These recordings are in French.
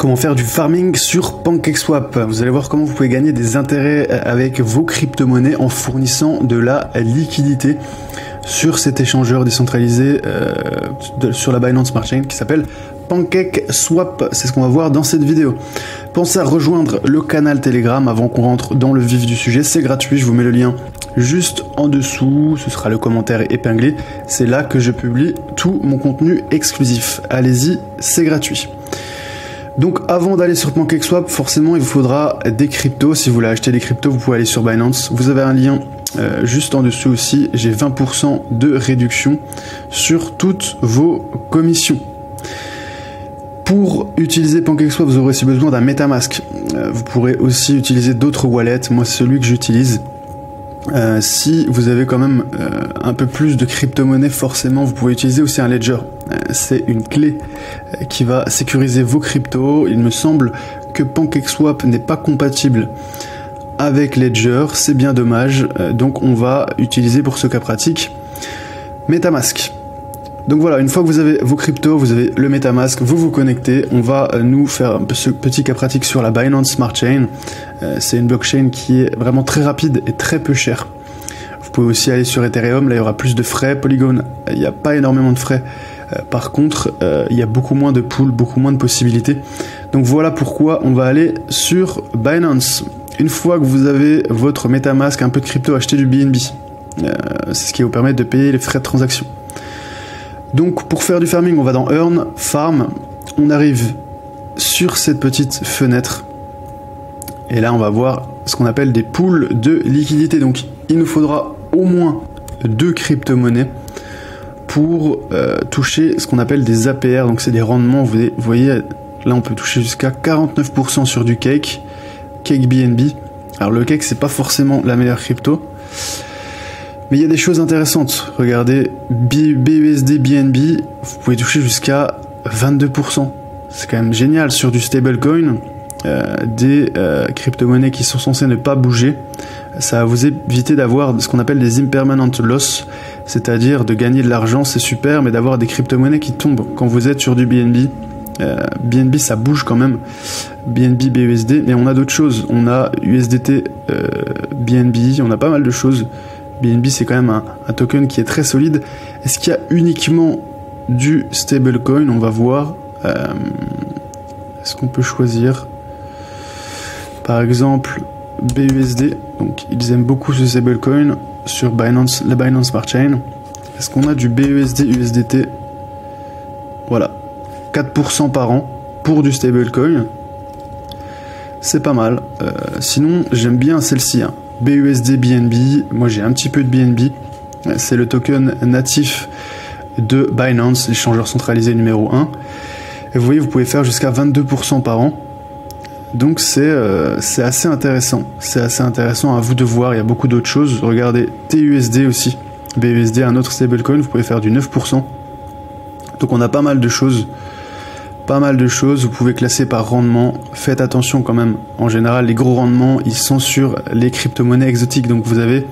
comment faire du farming sur PancakeSwap. Vous allez voir comment vous pouvez gagner des intérêts avec vos crypto-monnaies en fournissant de la liquidité sur cet échangeur décentralisé sur la Binance Smart Chain qui s'appelle PancakeSwap. C'est ce qu'on va voir dans cette vidéo. Pensez à rejoindre le canal Telegram avant qu'on rentre dans le vif du sujet. C'est gratuit, je vous mets le lien juste en dessous. Ce sera le commentaire épinglé. C'est là que je publie tout mon contenu exclusif. Allez-y, c'est gratuit. Donc avant d'aller sur PancakeSwap, forcément il vous faudra des cryptos. Si vous voulez acheter des cryptos, vous pouvez aller sur Binance. Vous avez un lien juste en dessous aussi. J'ai 20% de réduction sur toutes vos commissions. Pour utiliser PancakeSwap, vous aurez aussi besoin d'un MetaMask. Vous pourrez aussi utiliser d'autres wallets. Moi, c'est celui que j'utilise. Si vous avez quand même un peu plus de crypto-monnaie, forcément, vous pouvez utiliser aussi un Ledger. C'est une clé qui va sécuriser vos cryptos. Il me semble que PancakeSwap n'est pas compatible avec Ledger. C'est bien dommage. Donc, on va utiliser pour ce cas pratique MetaMask. Donc voilà, une fois que vous avez vos cryptos, vous avez le MetaMask, vous vous connectez. On va nous faire ce petit cas pratique sur la Binance Smart Chain. C'est une blockchain qui est vraiment très rapide et très peu chère. Vous pouvez aussi aller sur Ethereum, là il y aura plus de frais. Polygon, il n'y a pas énormément de frais. Par contre, il y a beaucoup moins de pools, beaucoup moins de possibilités. Donc voilà pourquoi on va aller sur Binance. Une fois que vous avez votre MetaMask, un peu de crypto, achetez du BNB. C'est ce qui va vous permettre de payer les frais de transaction. Donc pour faire du farming, on va dans Earn, Farm, on arrive sur cette petite fenêtre et là on va voir ce qu'on appelle des pools de liquidité. Donc il nous faudra au moins 2 crypto-monnaies pour toucher ce qu'on appelle des APR, donc c'est des rendements. Vous voyez là on peut toucher jusqu'à 49% sur du Cake BNB. Alors le Cake c'est pas forcément la meilleure crypto, mais il y a des choses intéressantes. Regardez, BUSD BNB, vous pouvez toucher jusqu'à 22%. C'est quand même génial sur du stablecoin, des crypto-monnaies qui sont censées ne pas bouger. Ça va vous éviter d'avoir ce qu'on appelle des impermanent loss, c'est-à-dire de gagner de l'argent, c'est super, mais d'avoir des crypto-monnaies qui tombent quand vous êtes sur du BNB. BNB ça bouge quand même, BNB, BUSD, mais on a d'autres choses. On a USDT, BNB, on a pas mal de choses. BNB c'est quand même un token qui est très solide. Est-ce qu'il y a uniquement du stablecoin? On va voir. Est-ce qu'on peut choisir par exemple BUSD? Donc ils aiment beaucoup ce stablecoin sur Binance, la Binance Smart Chain. Est-ce qu'on a du BUSD USDT? Voilà, 4% par an pour du stablecoin. C'est pas mal. Sinon j'aime bien celle-ci, hein. BUSD BNB, moi j'ai un petit peu de BNB, c'est le token natif de Binance, l'échangeur centralisé numéro 1. Et vous voyez, vous pouvez faire jusqu'à 22% par an. Donc c'est assez intéressant. C'est assez intéressant, à vous de voir, il y a beaucoup d'autres choses. Regardez, TUSD aussi, BUSD, un autre stablecoin, vous pouvez faire du 9%. Donc on a pas mal de choses. Pas mal de choses, vous pouvez classer par rendement. Faites attention quand même, en général les gros rendements ils sont sur les crypto-monnaies exotiques, donc vous avez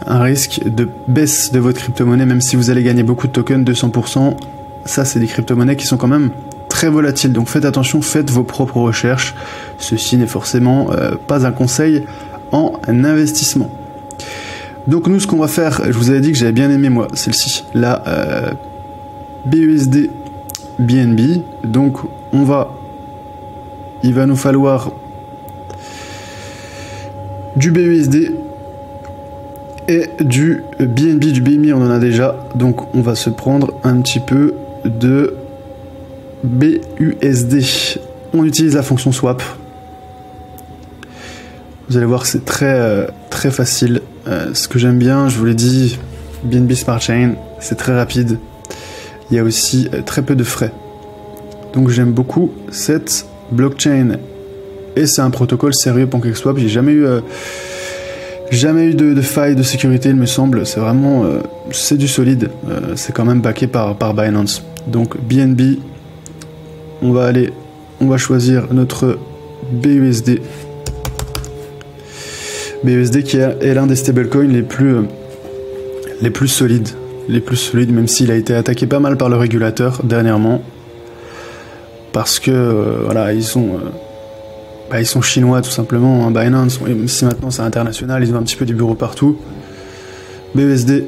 un risque de baisse de votre crypto-monnaie même si vous allez gagner beaucoup de tokens, 200%. Ça c'est des crypto-monnaies qui sont quand même très volatiles, donc faites attention, faites vos propres recherches. Ceci n'est forcément pas un conseil en investissement. Donc nous ce qu'on va faire, je vous avais dit que j'avais bien aimé moi celle-ci, la BUSD BNB, donc il va nous falloir du BUSD et du BNB. Du BNB on en a déjà, donc on va se prendre un petit peu de BUSD. On utilise la fonction swap. Vous allez voir, c'est très facile. Ce que j'aime bien, je vous l'ai dit, BNB Smart Chain, c'est très rapide. Il y a aussi très peu de frais. Donc j'aime beaucoup cette blockchain. Et c'est un protocole sérieux, PancakeSwap. J'ai jamais eu de faille de sécurité, il me semble. C'est vraiment c'est du solide. C'est quand même backé par Binance. Donc BNB, on va choisir notre BUSD. BUSD qui est l'un des stablecoins les plus solides. Même s'il a été attaqué pas mal par le régulateur dernièrement. parce que voilà, ils sont chinois tout simplement, hein, Binance, même si maintenant c'est international, ils ont un petit peu des bureaux partout. BUSD,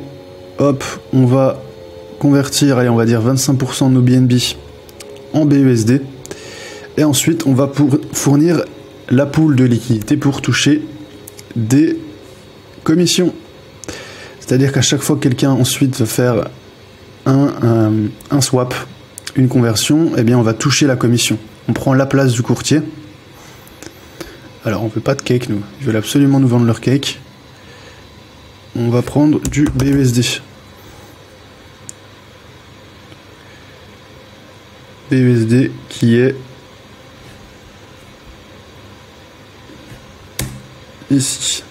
hop, on va convertir, allez, on va dire 25% de nos BNB en BUSD, et ensuite on va fournir la pool de liquidité pour toucher des commissions. C'est-à-dire qu'à chaque fois que quelqu'un ensuite va faire un swap, une conversion, eh bien on va toucher la commission. On prend la place du courtier. Alors on veut pas de cake, nous. Ils veulent absolument nous vendre leur cake. On va prendre du BUSD. BUSD qui est ici.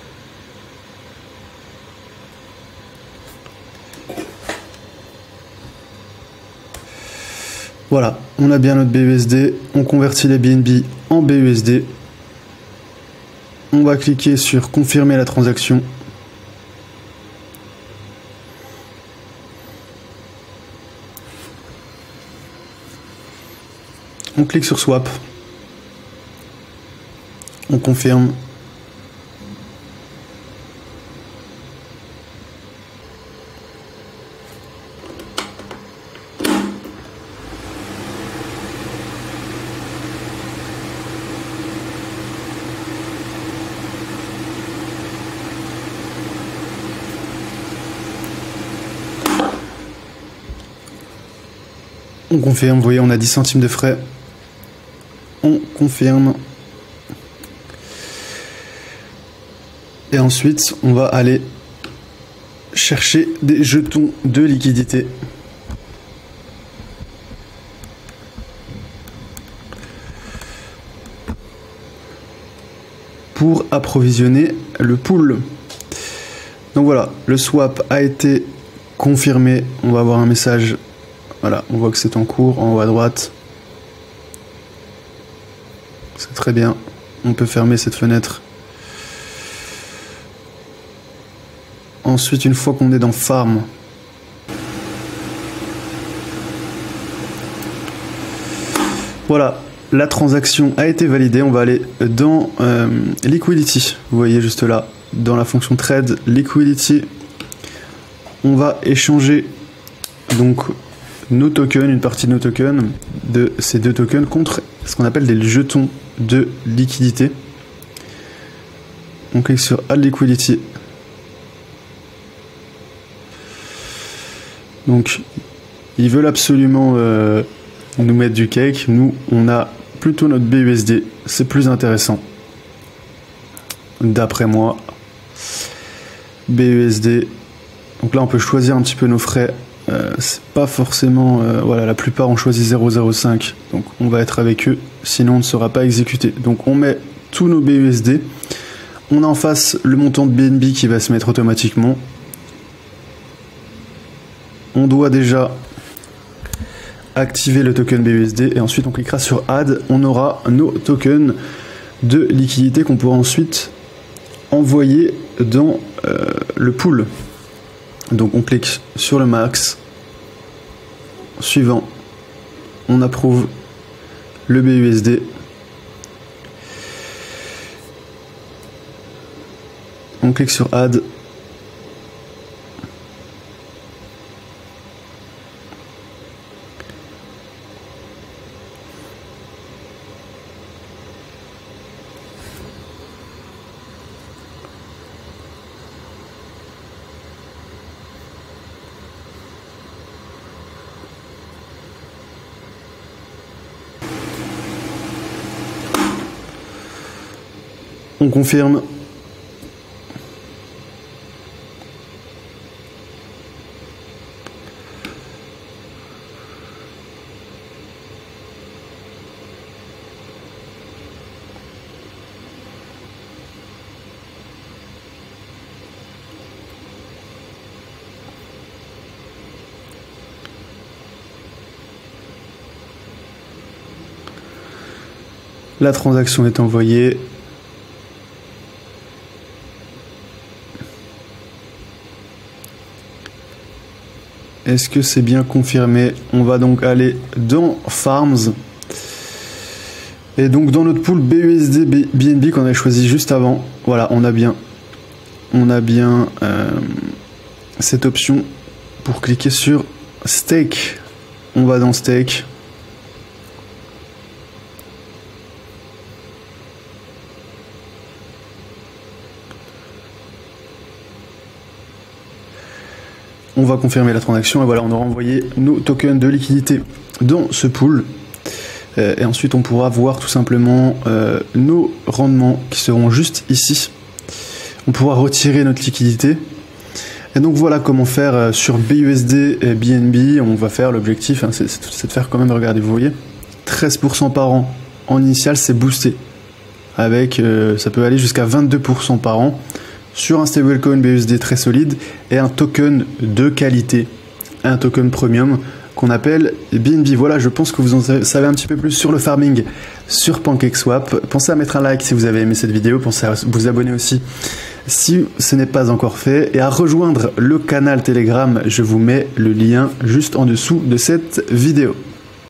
Voilà, on a bien notre BUSD, on convertit les BNB en BUSD. On va cliquer sur confirmer la transaction. On clique sur swap. On confirme. On confirme, vous voyez, on a 10 centimes de frais. On confirme. Et ensuite, on va aller chercher des jetons de liquidité. Pour approvisionner le pool. Donc voilà, le swap a été confirmé. On va avoir un message. Voilà, on voit que c'est en cours, en haut à droite. C'est très bien. On peut fermer cette fenêtre. Ensuite, une fois qu'on est dans Farm, voilà, la transaction a été validée. On va aller dans Liquidity. Vous voyez juste là, dans la fonction Trade Liquidity. On va échanger donc nos tokens, une partie de nos tokens, de ces deux tokens, contre ce qu'on appelle des jetons de liquidité. On clique sur Add Liquidity. Donc, ils veulent absolument nous mettre du cake. Nous, on a plutôt notre BUSD. C'est plus intéressant. D'après moi. BUSD. Donc là, on peut choisir un petit peu nos frais. C'est pas forcément... voilà, la plupart ont choisi 0,05. Donc, on va être avec eux. Sinon, on ne sera pas exécuté. Donc, on met tous nos BUSD. On a en face le montant de BNB qui va se mettre automatiquement. On doit déjà activer le token BUSD et ensuite on cliquera sur Add. On aura nos tokens de liquidité qu'on pourra ensuite envoyer dans le pool. Donc on clique sur le max. Suivant, on approuve le BUSD. On clique sur Add. On confirme. La transaction est envoyée. Est-ce que c'est bien confirmé? On va donc aller dans Farms. Et donc dans notre pool BUSD BNB qu'on avait choisi juste avant, voilà, on a bien cette option pour cliquer sur Stake. On va dans Stake. On va confirmer la transaction et voilà, on aura envoyé nos tokens de liquidité dans ce pool. Et ensuite, on pourra voir tout simplement nos rendements qui seront juste ici. On pourra retirer notre liquidité. Et donc voilà comment faire sur BUSD et BNB. On va faire l'objectif, hein, c'est de faire quand même, regardez, vous voyez, 13% par an en initial, c'est boosté. Avec, ça peut aller jusqu'à 22% par an sur un stablecoin BUSD très solide et un token de qualité, un token premium qu'on appelle BNB. Voilà, je pense que vous en savez un petit peu plus sur le farming sur PancakeSwap. Pensez à mettre un like si vous avez aimé cette vidéo, pensez à vous abonner aussi si ce n'est pas encore fait et à rejoindre le canal Telegram. Je vous mets le lien juste en dessous de cette vidéo.